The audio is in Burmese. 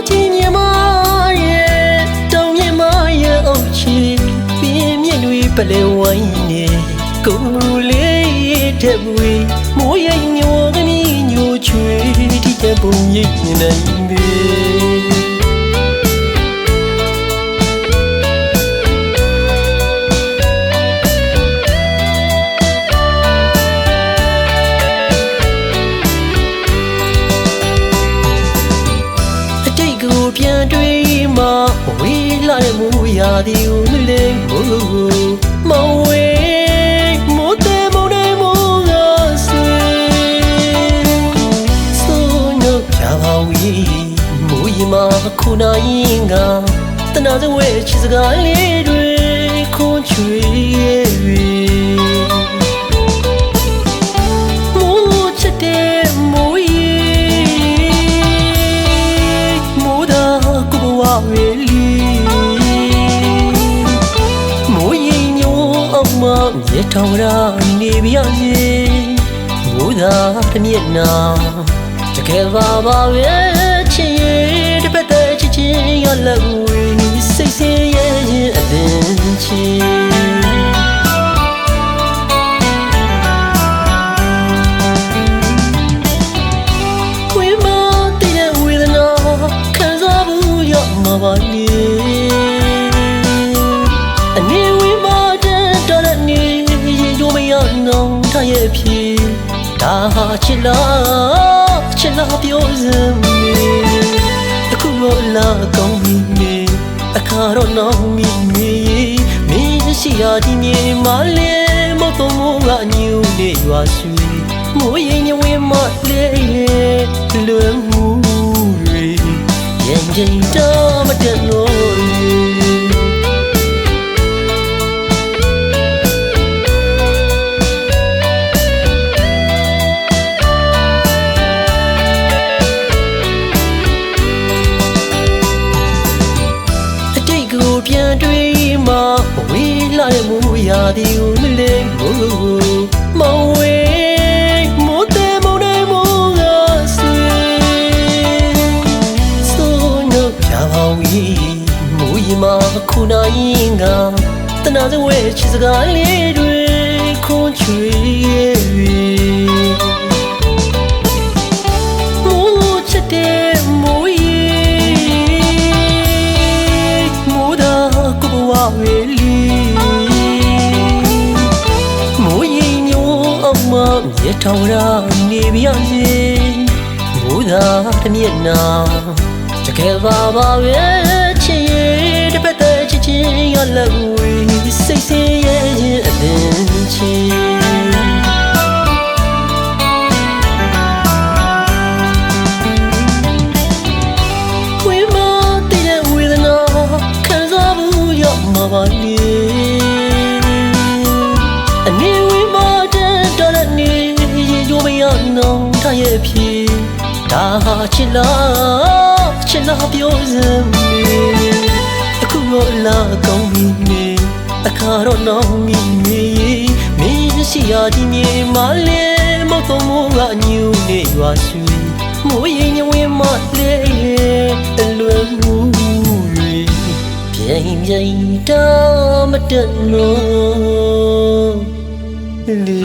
ကြီးမြမရဲ့တောင်မြမရဲ့အုတ်ချီပြင်းမြင့်တွေပလဲဝိုင်းနေကိုလေးတဲ့မွေမိုးရိပ်ညိုကနေညိုချွေဒီတဲ့ပုံရိပ်နိုင်ပြီပြန်တွေ့မှာဝေးလာတဲ့မူရာဒီကိုမလေးဘူးမဝေးမိုးတဲ့မုန်တိုင်းမိုးကဆွေစိုးနှုတ်ကြပါဝီမူရီမှာခုနိုင်ကတနာစဝဲချစ်စကားလေးတွေခွန်ချွေရဲ့ရေထောင်ရာနေပြစီဘုရားတမျက်နာတကယ်ပါပါပဲချစ်ရဲ့တစ်ဖက်တည်းချစ်ချင်းရလက်ဝေးစိတ်ဆင်းရဲခြင်းအပင်ချီဝိမတည်တဲ့ဝေဒနာခံစားဘူးရမှာပါလေ他也皮，他起啦表人me，苦我啦讲咪咪，卡罗闹咪咪，咪是呀的咪马嘞，莫多莫个牛嘞哇水，莫言你为马嘞乱木瑞，眼睛这么真罗。ပြန်တွေ့မှာဝေးလာတဲ့မူရာဒီကိုမလေးဘူးမဝေးမိုးတဲ့မုန်တိုင်းမိုးကဆွေစိုးနှုတ်ကြပါဝီမူရီမှာခုနိုင်ကတနာစဝဲချစ်စကားလေးတွေခွန်ချွေရဲ့မိုးချစ်တဲ့မိုးဝေလီမိုးရင်ညိုအောင်မမြေထောင်ရာနေပြစီဘုရားတမျက်နာတကယ်ပါပါပဲချစ်ရဲ့တစ်ဖက်တည်းချစ်ချင်းရလက်ဝေးစိတ်ဆင်းရဲခြင်းအပင်ချီပါလေအနေဝေးမတဲ့တော်တဲ့နေရိုးမရနော်ထားရဲ့ဖြစ်ဒါချစ်လားပြောစမ်းမေအခုတော့လာကောင်းပြီမေအခါတော့နော်မီမေမင်းရှိရာဒီမြေမလေးမတော်မိုးကညူနေရွာရွှေမိုးရင်ဝင်းမလေးအလွယ်မှုပြိုင်တာမတတ်လို့